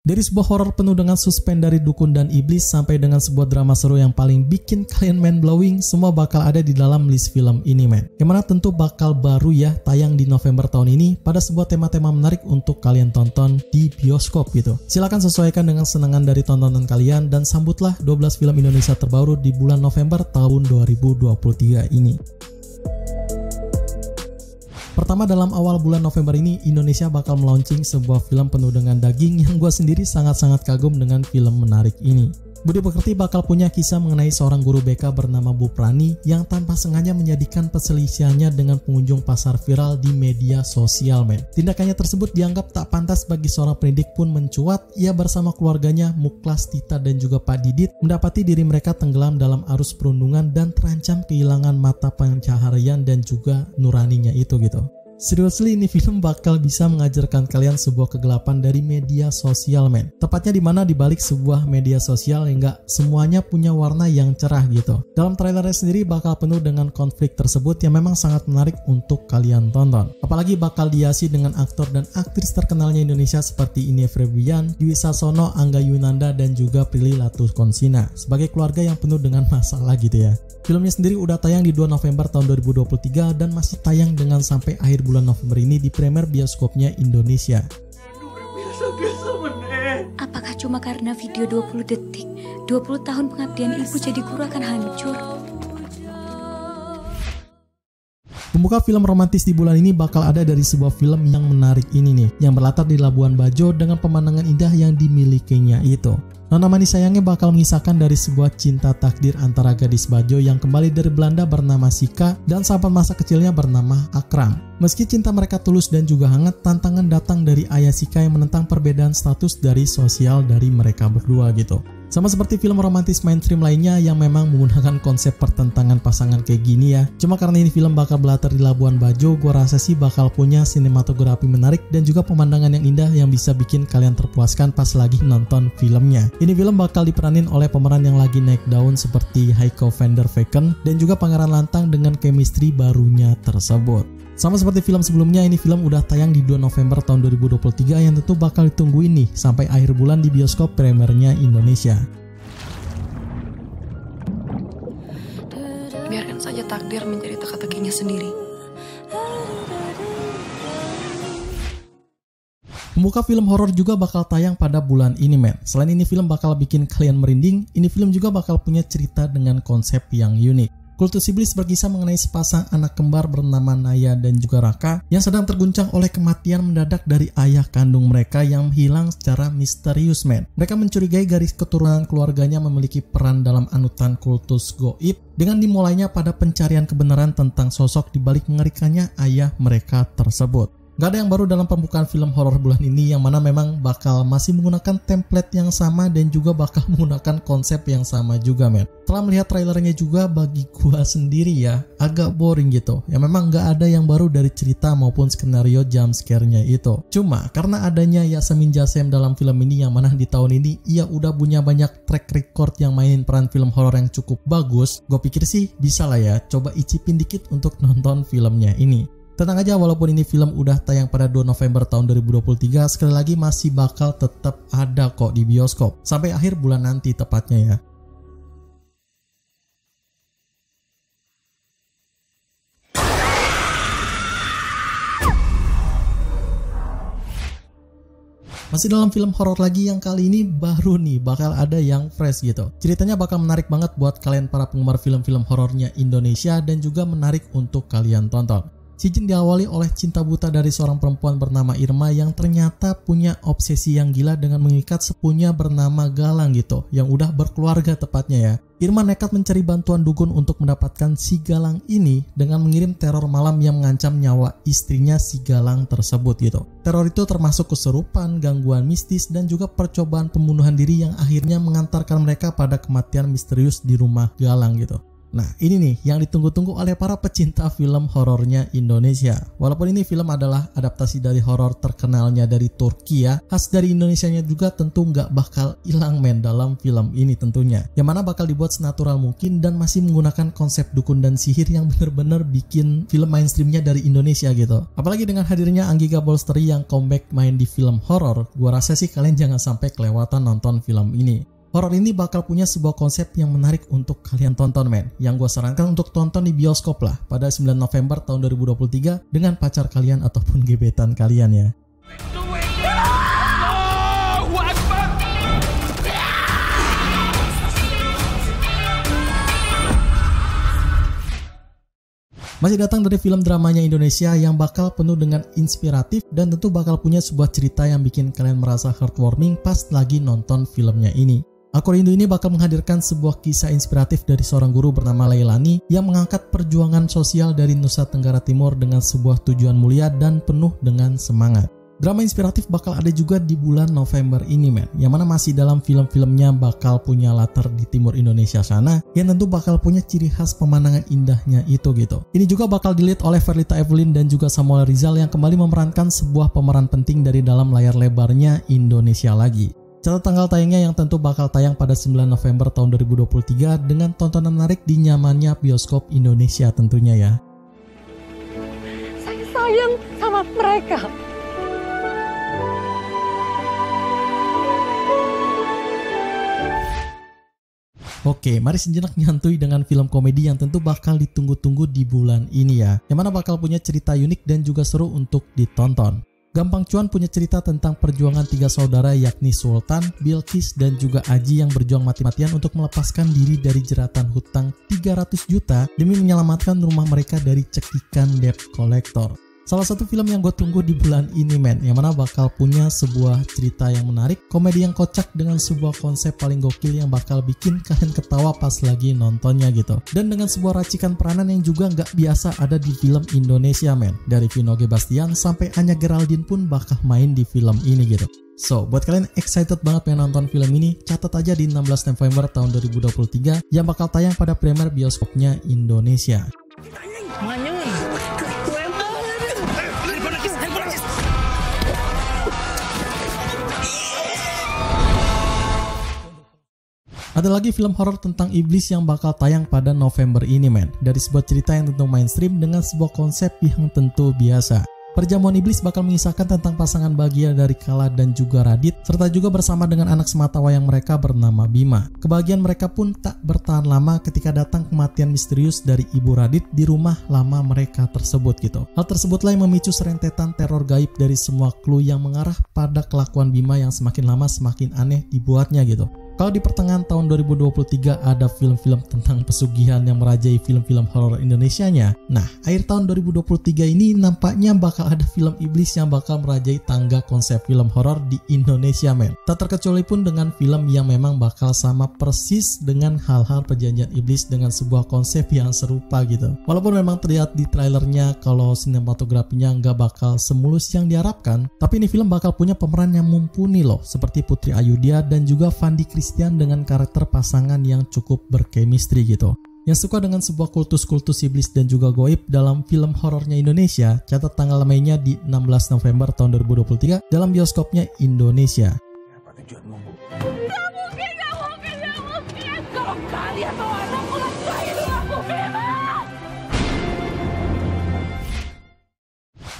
Dari sebuah horor penuh dengan suspense dari dukun dan iblis sampai dengan sebuah drama seru yang paling bikin kalian mind blowing, semua bakal ada di dalam list film ini men. Yang mana tentu bakal baru ya tayang di November tahun ini pada sebuah tema-tema menarik untuk kalian tonton di bioskop gitu. Silahkan sesuaikan dengan senangan dari tontonan kalian dan sambutlah 12 film Indonesia terbaru di bulan November tahun 2023 ini. Pertama, dalam awal bulan November ini, Indonesia bakal melaunching sebuah film penuh dengan daging yang gue sendiri sangat-sangat kagum dengan film menarik ini. Budi Pekerti bakal punya kisah mengenai seorang guru BK bernama Bu Prani yang tanpa sengaja menjadikan perselisihannya dengan pengunjung pasar viral di media sosial men. Tindakannya tersebut dianggap tak pantas bagi seorang pendidik pun mencuat. Ia bersama keluarganya, Muklas, Tita, dan juga Pak Didit mendapati diri mereka tenggelam dalam arus perundungan dan terancam kehilangan mata pencaharian dan juga nuraninya itu gitu. Seriously, ini film bakal bisa mengajarkan kalian sebuah kegelapan dari media sosial men. Tepatnya dimana dibalik sebuah media sosial yang gak semuanya punya warna yang cerah gitu. Dalam trailernya sendiri bakal penuh dengan konflik tersebut yang memang sangat menarik untuk kalian tonton. Apalagi bakal dihiasi dengan aktor dan aktris terkenalnya Indonesia seperti Ine Febrian, Dwi Sasono, Angga Yunanda, dan juga Prilly Latuconsina sebagai keluarga yang penuh dengan masalah gitu ya. Filmnya sendiri udah tayang di 2 November tahun 2023 dan masih tayang dengan sampai akhir bulan November ini di premier bioskopnya Indonesia. Apakah cuma karena video 20 detik, 20 tahun pengabdian ibu jadi guru akan hancur? Pembuka film romantis di bulan ini bakal ada dari sebuah film yang menarik ini nih, yang berlatar di Labuan Bajo dengan pemandangan indah yang dimilikinya itu. Nona Manis Sayangnya bakal mengisahkan dari sebuah cinta takdir antara gadis Bajo yang kembali dari Belanda bernama Sika dan sahabat masa kecilnya bernama Akram. Meski cinta mereka tulus dan juga hangat, tantangan datang dari ayah Sika yang menentang perbedaan status dari sosial dari mereka berdua gitu. Sama seperti film romantis mainstream lainnya yang memang menggunakan konsep pertentangan pasangan kayak gini ya. Cuma karena ini film bakal berlatar di Labuan Bajo, gue rasa sih bakal punya sinematografi menarik dan juga pemandangan yang indah yang bisa bikin kalian terpuaskan pas lagi nonton filmnya. Ini film bakal diperanin oleh pemeran yang lagi naik daun seperti Heiko van der Vecken dan juga Pangeran Lantang dengan chemistry barunya tersebut. Sama seperti film sebelumnya, ini film udah tayang di 2 November tahun 2023 yang tentu bakal ditungguin nih sampai akhir bulan di bioskop premiernya Indonesia. Biarkan saja takdir menjadi teka-tekinya sendiri. Pembuka film horor juga bakal tayang pada bulan ini men. Selain ini film bakal bikin kalian merinding, ini film juga bakal punya cerita dengan konsep yang unik. Kultus Iblis berkisah mengenai sepasang anak kembar bernama Naya dan juga Raka yang sedang terguncang oleh kematian mendadak dari ayah kandung mereka yang hilang secara misterius men. Mereka mencurigai garis keturunan keluarganya memiliki peran dalam anutan kultus goib dengan dimulainya pada pencarian kebenaran tentang sosok dibalik mengerikannya ayah mereka tersebut. Gak ada yang baru dalam pembukaan film horor bulan ini yang mana memang bakal masih menggunakan template yang sama dan juga bakal menggunakan konsep yang sama juga men. Setelah melihat trailernya juga bagi gua sendiri ya agak boring gitu. Ya memang gak ada yang baru dari cerita maupun skenario jump scare-nya itu. Cuma karena adanya Yasemin Jasem dalam film ini yang mana di tahun ini ia udah punya banyak track record yang mainin peran film horor yang cukup bagus. Gue pikir sih bisa lah ya coba icipin dikit untuk nonton filmnya ini. Tenang aja, walaupun ini film udah tayang pada 2 November tahun 2023, sekali lagi masih bakal tetap ada kok di bioskop sampai akhir bulan nanti tepatnya ya. Masih dalam film horor lagi yang kali ini baru nih bakal ada yang fresh gitu. Ceritanya bakal menarik banget buat kalian para penggemar film-film horornya Indonesia dan juga menarik untuk kalian tonton. Si Jin diawali oleh cinta buta dari seorang perempuan bernama Irma yang ternyata punya obsesi yang gila dengan mengikat sepupunya bernama Galang gitu, yang udah berkeluarga tepatnya ya. Irma nekat mencari bantuan dukun untuk mendapatkan si Galang ini dengan mengirim teror malam yang mengancam nyawa istrinya si Galang tersebut gitu. Teror itu termasuk kesurupan, gangguan mistis, dan juga percobaan pembunuhan diri yang akhirnya mengantarkan mereka pada kematian misterius di rumah Galang gitu. Nah, ini nih yang ditunggu-tunggu oleh para pecinta film horornya Indonesia. Walaupun ini film adalah adaptasi dari horor terkenalnya dari Turki ya, khas dari Indonesianya juga tentu nggak bakal hilang men dalam film ini tentunya. Yang mana bakal dibuat senatural mungkin dan masih menggunakan konsep dukun dan sihir yang bener-bener bikin film mainstreamnya dari Indonesia gitu. Apalagi dengan hadirnya Anggika Bolsteri yang comeback main di film horor, gua rasa sih kalian jangan sampai kelewatan nonton film ini. Horor ini bakal punya sebuah konsep yang menarik untuk kalian tonton men. Yang gue sarankan untuk tonton di bioskop lah pada 9 November tahun 2023 dengan pacar kalian ataupun gebetan kalian ya. Masih datang dari film dramanya Indonesia yang bakal penuh dengan inspiratif dan tentu bakal punya sebuah cerita yang bikin kalian merasa heartwarming pas lagi nonton filmnya ini. Aku Rindu ini bakal menghadirkan sebuah kisah inspiratif dari seorang guru bernama Leilani yang mengangkat perjuangan sosial dari Nusa Tenggara Timur dengan sebuah tujuan mulia dan penuh dengan semangat. Drama inspiratif bakal ada juga di bulan November ini men, yang mana masih dalam film-filmnya bakal punya latar di timur Indonesia sana, yang tentu bakal punya ciri khas pemandangan indahnya itu gitu. Ini juga bakal di-lead oleh Verlita Evelyn dan juga Samuel Rizal yang kembali memerankan sebuah pemeran penting dari dalam layar lebarnya Indonesia lagi. Catat tanggal tayangnya yang tentu bakal tayang pada 9 November tahun 2023 dengan tontonan menarik di nyamannya bioskop Indonesia tentunya ya. Saya sayang sama mereka. Oke, mari sejenak nyantui dengan film komedi yang tentu bakal ditunggu-tunggu di bulan ini ya. Yang mana bakal punya cerita unik dan juga seru untuk ditonton. Gampang Cuan punya cerita tentang perjuangan tiga saudara yakni Sultan, Bilqis, dan juga Aji yang berjuang mati-matian untuk melepaskan diri dari jeratan hutang 300 juta demi menyelamatkan rumah mereka dari cekikan debt collector. Salah satu film yang gue tunggu di bulan ini men, yang mana bakal punya sebuah cerita yang menarik, komedi yang kocak dengan sebuah konsep paling gokil yang bakal bikin kalian ketawa pas lagi nontonnya gitu. Dan dengan sebuah racikan peranan yang juga nggak biasa ada di film Indonesia men. Dari Vino G. Bastian sampai Anya Geraldine pun bakal main di film ini gitu. So, buat kalian excited banget pengen nonton film ini, catat aja di 16 November tahun 2023 yang bakal tayang pada premier bioskopnya Indonesia. Ada lagi film horor tentang iblis yang bakal tayang pada November ini men. Dari sebuah cerita yang tentu mainstream dengan sebuah konsep yang tentu biasa. Perjamuan Iblis bakal mengisahkan tentang pasangan bahagia dari Kala dan juga Radit, serta juga bersama dengan anak sematawayang mereka bernama Bima. Kebahagiaan mereka pun tak bertahan lama ketika datang kematian misterius dari Ibu Radit di rumah lama mereka tersebut gitu. Hal tersebutlah yang memicu serentetan teror gaib dari semua clue yang mengarah pada kelakuan Bima yang semakin lama semakin aneh dibuatnya gitu. Kalau di pertengahan tahun 2023 ada film-film tentang pesugihan yang merajai film-film horor Indonesianya, nah akhir tahun 2023 ini nampaknya bakal ada film iblis yang bakal merajai tangga konsep film horor di Indonesia men. Tak terkecuali pun dengan film yang memang bakal sama persis dengan hal-hal perjanjian iblis dengan sebuah konsep yang serupa gitu. Walaupun memang terlihat di trailernya kalau sinematografinya nggak bakal semulus yang diharapkan, tapi ini film bakal punya pemeran yang mumpuni loh, seperti Putri Ayudhya dan juga Fandi Christian dengan karakter pasangan yang cukup berchemistry gitu. Yang suka dengan sebuah kultus-kultus iblis dan juga goib dalam film horornya Indonesia, catat tanggal mainnya di 16 November tahun 2023 dalam bioskopnya Indonesia. Apa tujuanmu, Bu? Gak mungkin. Kalau kalian mau anakku lakuin aku bebas.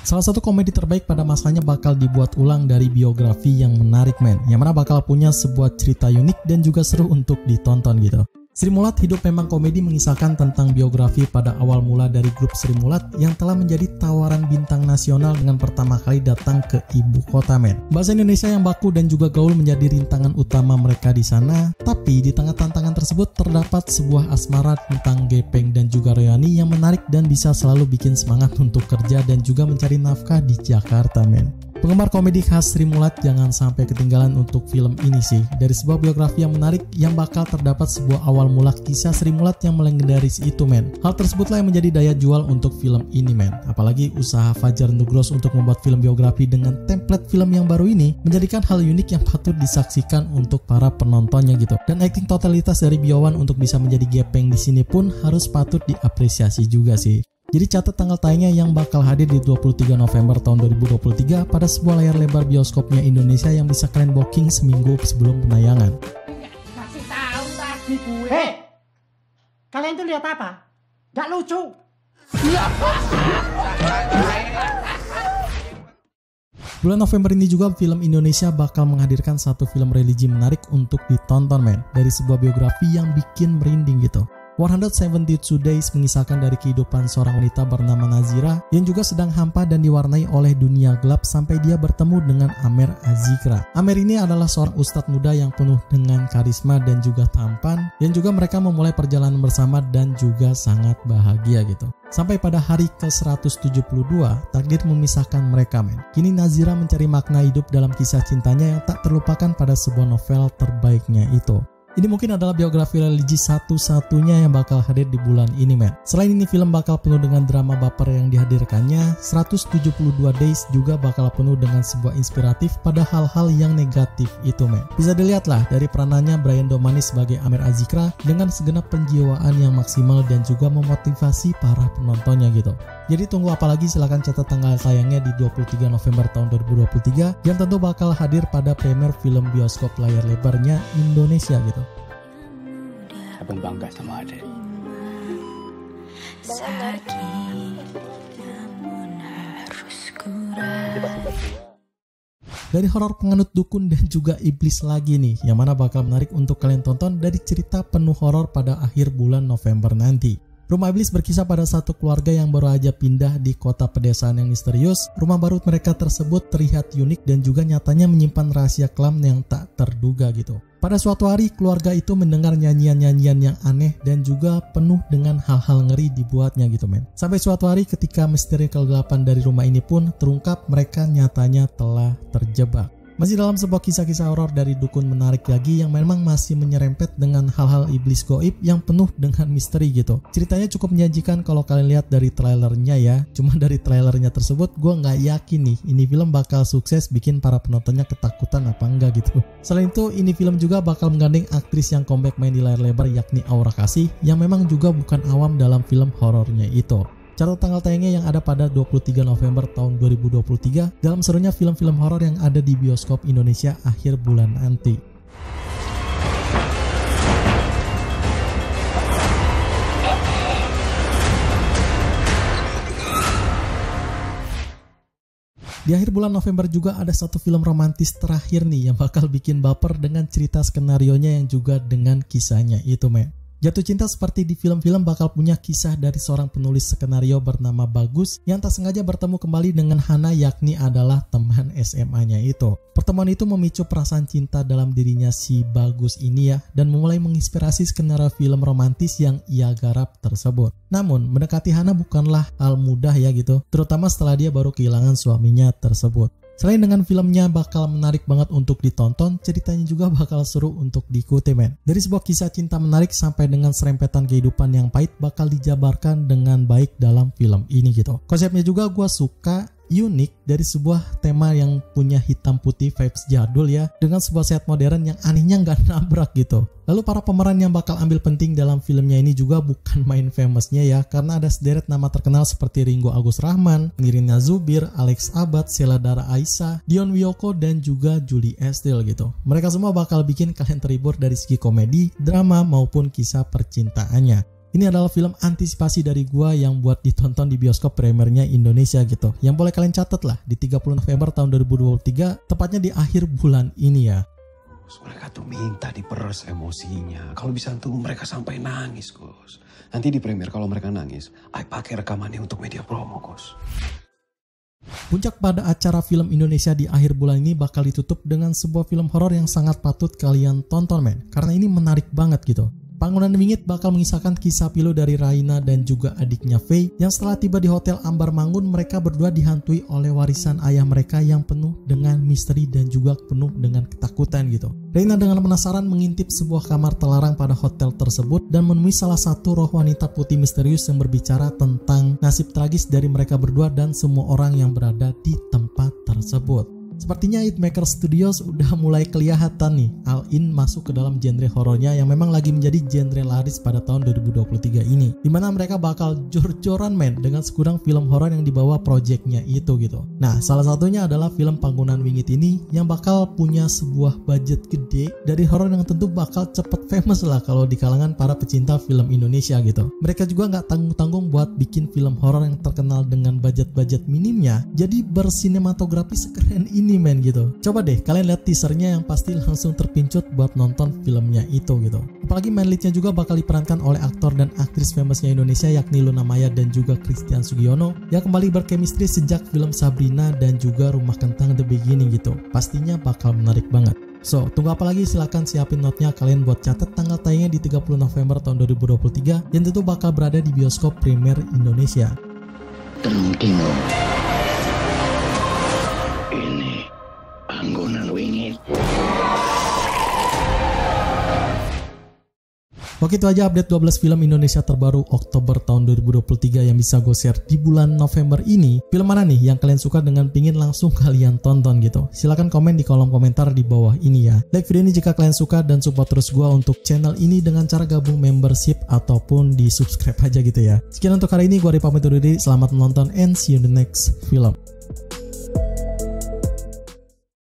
Salah satu komedi terbaik pada masanya bakal dibuat ulang dari biografi yang menarik men, yang mana bakal punya sebuah cerita unik dan juga seru untuk ditonton gitu. Sri Mulat Hidup memang komedi mengisahkan tentang biografi pada awal mula dari grup Sri Mulat yang telah menjadi tawaran bintang nasional dengan pertama kali datang ke ibu kota men. Bahasa Indonesia yang baku dan juga gaul menjadi rintangan utama mereka di sana, tapi di tengah tantangan tersebut terdapat sebuah asmara tentang Gepeng dan juga Royani yang menarik dan bisa selalu bikin semangat untuk kerja dan juga mencari nafkah di Jakarta men. Penggemar komedi khas Sri Mulat jangan sampai ketinggalan untuk film ini sih. Dari sebuah biografi yang menarik yang bakal terdapat sebuah awal mula kisah Sri Mulat yang melegendaris itu men. Hal tersebutlah yang menjadi daya jual untuk film ini men. Apalagi usaha Fajar Nugros untuk membuat film biografi dengan template film yang baru ini menjadikan hal unik yang patut disaksikan untuk para penontonnya gitu. Dan akting totalitas dari Biowan untuk bisa menjadi gepeng di sini pun harus patut diapresiasi juga sih. Jadi catat tanggal tayangnya yang bakal hadir di 23 November tahun 2023 pada sebuah layar lebar bioskopnya Indonesia yang bisa kalian booking seminggu sebelum penayangan. Kasih tahu tadi gue. Hei, kalian tuh lihat apa? Gak lucu. Bulan November ini juga film Indonesia bakal menghadirkan satu film religi menarik untuk ditonton men. Dari sebuah biografi yang bikin merinding gitu. 172 Days mengisahkan dari kehidupan seorang wanita bernama Nazira yang juga sedang hampa dan diwarnai oleh dunia gelap sampai dia bertemu dengan Amer Azikra. Amer ini adalah seorang ustadz muda yang penuh dengan karisma dan juga tampan, yang juga mereka memulai perjalanan bersama dan juga sangat bahagia gitu. Sampai pada hari ke-172, takdir memisahkan mereka men. Kini Nazira mencari makna hidup dalam kisah cintanya yang tak terlupakan pada sebuah novel terbaiknya itu. Ini mungkin adalah biografi religi satu-satunya yang bakal hadir di bulan ini men. Selain ini film bakal penuh dengan drama baper yang dihadirkannya, 172 Days juga bakal penuh dengan sebuah inspiratif pada hal-hal yang negatif itu men. Bisa dilihatlah dari peranannya Brian Domani sebagai Amer Azikra dengan segenap penjiwaan yang maksimal dan juga memotivasi para penontonnya gitu. Jadi tunggu apa lagi, silahkan catat tanggal tayangnya di 23 November tahun 2023 yang tentu bakal hadir pada premier film bioskop layar lebarnya Indonesia gitu. Abang bangga sama adek. Dari horor penganut dukun dan juga iblis lagi nih, yang mana bakal menarik untuk kalian tonton dari cerita penuh horor pada akhir bulan November nanti. Rumah Iblis berkisah pada satu keluarga yang baru aja pindah di kota pedesaan yang misterius. Rumah baru mereka tersebut terlihat unik dan juga nyatanya menyimpan rahasia kelam yang tak terduga gitu. Pada suatu hari, keluarga itu mendengar nyanyian-nyanyian yang aneh dan juga penuh dengan hal-hal ngeri dibuatnya gitu men. Sampai suatu hari ketika misteri kegelapan dari rumah ini pun terungkap, mereka nyatanya telah terjebak. Masih dalam sebuah kisah-kisah horor dari dukun menarik lagi yang memang masih menyerempet dengan hal-hal iblis goib yang penuh dengan misteri gitu. Ceritanya cukup menjanjikan kalau kalian lihat dari trailernya ya. Cuma dari trailernya tersebut gue nggak yakin nih ini film bakal sukses bikin para penontonnya ketakutan apa enggak gitu. Selain itu ini film juga bakal menggandeng aktris yang comeback main di layar lebar yakni Aura Kasih yang memang juga bukan awam dalam film horornya itu. Catat tanggal tayangnya yang ada pada 23 November tahun 2023 dalam serunya film-film horor yang ada di bioskop Indonesia akhir bulan nanti. Di akhir bulan November juga ada satu film romantis terakhir nih yang bakal bikin baper dengan cerita skenarionya yang juga dengan kisahnya itu men. Jatuh cinta seperti di film-film bakal punya kisah dari seorang penulis skenario bernama Bagus yang tak sengaja bertemu kembali dengan Hana yakni adalah teman SMA-nya itu. Pertemuan itu memicu perasaan cinta dalam dirinya si Bagus ini ya dan memulai menginspirasi skenario film romantis yang ia garap tersebut. Namun mendekati Hana bukanlah hal mudah ya gitu, terutama setelah dia baru kehilangan suaminya tersebut. Selain dengan filmnya bakal menarik banget untuk ditonton, ceritanya juga bakal seru untuk diikuti men. Dari sebuah kisah cinta menarik sampai dengan serempetan kehidupan yang pahit bakal dijabarkan dengan baik dalam film ini gitu. Konsepnya juga gue suka, unik dari sebuah tema yang punya hitam putih vibes jadul ya, dengan sebuah set modern yang anehnya nggak nabrak gitu. Lalu para pemeran yang bakal ambil penting dalam filmnya ini juga bukan main famousnya ya, karena ada sederet nama terkenal seperti Ringo Agus Rahman, Nirina Zubir, Alex Abad, Sheila Dara Aisha, Dion Wiyoko dan juga Julie Estelle gitu. Mereka semua bakal bikin kalian terhibur dari segi komedi, drama maupun kisah percintaannya. Ini adalah film antisipasi dari gua yang buat ditonton di bioskop premiernya Indonesia gitu. Yang boleh kalian catat lah di 30 November tahun 2023, tepatnya di akhir bulan ini ya. Mereka tuh minta diperes emosinya. Kalau bisa tunggu mereka sampai nangis, Gus. Nanti di premier kalau mereka nangis, I pakai rekamannya untuk media promo, Gus. Puncak pada acara film Indonesia di akhir bulan ini bakal ditutup dengan sebuah film horor yang sangat patut kalian tonton men. Karena ini menarik banget gitu. Bangunan Wingit bakal mengisahkan kisah pilu dari Raina dan juga adiknya Faye yang setelah tiba di Hotel Ambar Mangun, mereka berdua dihantui oleh warisan ayah mereka yang penuh dengan misteri dan juga penuh dengan ketakutan gitu. Raina dengan penasaran mengintip sebuah kamar terlarang pada hotel tersebut dan menemui salah satu roh wanita putih misterius yang berbicara tentang nasib tragis dari mereka berdua dan semua orang yang berada di tempat tersebut. Sepertinya Hitmaker Studios udah mulai kelihatan nih all-in masuk ke dalam genre horornya yang memang lagi menjadi genre laris pada tahun 2023 ini, dimana mereka bakal jor-joran men dengan sekurang film horor yang dibawa projectnya itu gitu. Nah, salah satunya adalah film Bangunan Wingit ini yang bakal punya sebuah budget gede dari horor yang tentu bakal cepet famous lah kalau di kalangan para pecinta film Indonesia gitu. Mereka juga nggak tanggung-tanggung buat bikin film horor yang terkenal dengan budget-budget minimnya jadi bersinematografi sekeren ini men gitu. Coba deh kalian lihat teasernya yang pasti langsung terpincut buat nonton filmnya itu gitu. Apalagi main leadnya juga bakal diperankan oleh aktor dan aktris famousnya Indonesia yakni Luna Maya dan juga Christian Sugiono yang kembali berkemistri sejak film Sabrina dan juga Rumah Kentang The Beginning gitu. Pastinya bakal menarik banget. So, tunggu apa lagi? Silahkan siapin note-nya kalian buat catat tanggal tayangnya di 30 November tahun 2023 yang tentu bakal berada di bioskop Premier Indonesia. Tengok. Ini Bangunan Wingit. Oke, itu aja update 12 film Indonesia terbaru Oktober tahun 2023 yang bisa gue share di bulan November ini. Film mana nih yang kalian suka dengan pingin langsung kalian tonton gitu? Silahkan komen di kolom komentar di bawah ini ya. Like video ini jika kalian suka dan support terus gue untuk channel ini dengan cara gabung membership ataupun di subscribe aja gitu ya. Sekian untuk hari ini, gue pamit undur diri. Selamat menonton and see you in the next film.